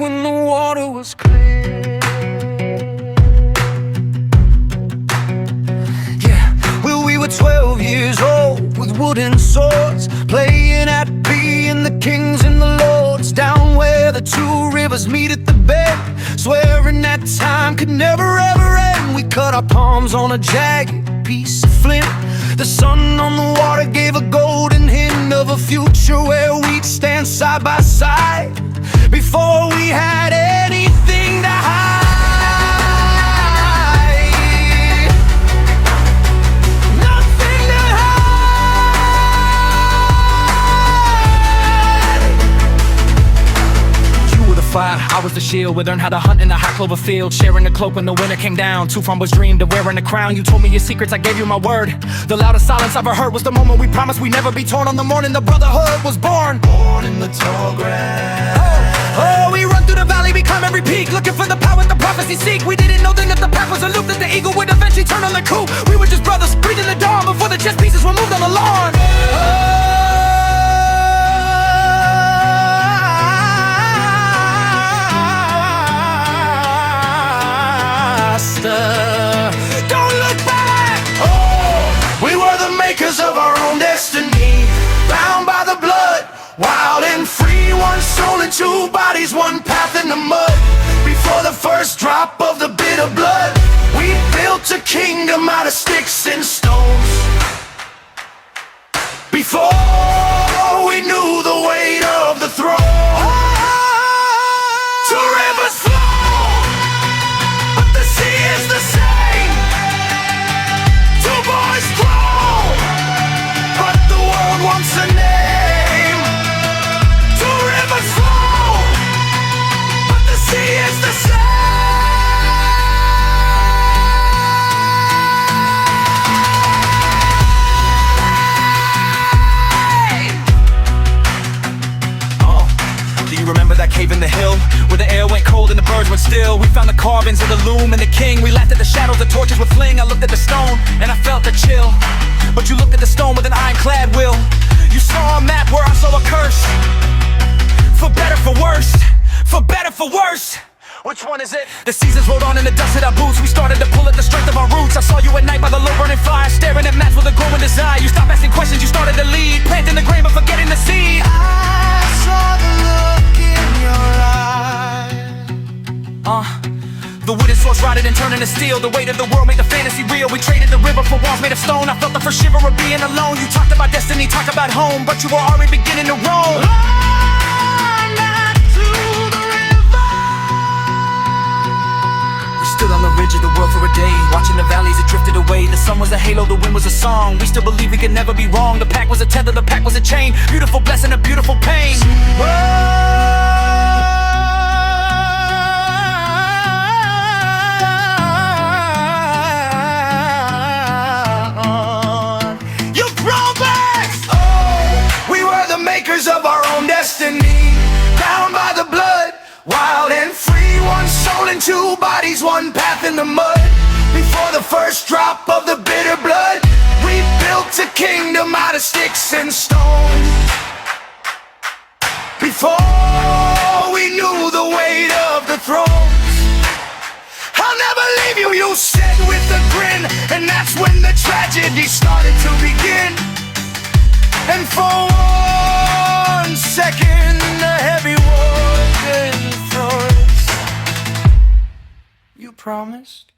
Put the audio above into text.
when the water was clear. Yeah, well, we were 12 years old with wooden swords, playing at being the kings and the lords, down where the two rivers meet at the bend, swearing that time could never ever end. We cut our palms on a jagged piece of flint. The sun on the water gave a golden hint of a future where we'd stand side by side before we had anything to hide. Nothing to hide. You were the fire, I was the shield. We learned how to hunt in the high clover field, sharing the cloak when the winter came down. Two farmers dreamed of wearing the crown. You told me your secrets, I gave you my word. The loudest silence I've ever heard was the moment we promised we'd never be torn. On the morning the brotherhood was born. Born in the tall grass. Oh, we run through the valley, we climb every peak, looking for the power the prophecy seek. We didn't know then that the path was a loop, that the eagle would eventually turn on the coup. We were just brothers breathing the dawn before the chess pieces were moved on the lawn. Don't look back! Oh, we were the makers of our own destiny, bound by the blood, wild and free. One soul and two bodies, one path in the mud. Before the first drop of the bitter blood, we built a kingdom out of sticks and stones. Before we knew the weight of the throne. Two rivers flow, but the sea is the same. Two boys grow, but the world wants a name. Two rivers flow, but the sea is the same. Do you remember that cave in the hill, where the air went cold and the birds went still? We found the carvings of the loom and the king. We laughed at the shadows the torches would fling. I looked at the stone and I felt the chill, but you looked at the stone with an ironclad will. You saw a map where I saw a curse. For better, for worse. For better, for worse. Which one is it? The seasons rolled on in the dust of our boots. We started to pull at the strength of our roots. I saw you at night by the low burning fire, staring at maps with a glowing desire. You stopped asking questions, you started to lead, planting the grain but forgetting the seed. I saw the look in your eyes. The wooden swords rotted and turned into steel. The weight of the world made the fantasy real. We traded the river for walls made of stone. I felt the first shiver of being alone. You talked about destiny, talked about home, but you were already beginning to roam. We stood on the ridge of the world for a day, watching the valleys that drifted away. The sun was a halo, the wind was a song. We still believed we could never be wrong. The pact was a tether, the pact was a chain. Beautiful blessing, a beautiful pain. Makers of our own destiny, bound by the blood, wild and free. One soul and two bodies, one path in the mud. Before the first drop of the bitter blood, we built a kingdom out of sticks and stones. Before we knew the weight of the thrones. I'll never leave you, you said with a grin, and that's when the tragedy started to begin. And for 1 second, the heavy wooden throats. You promised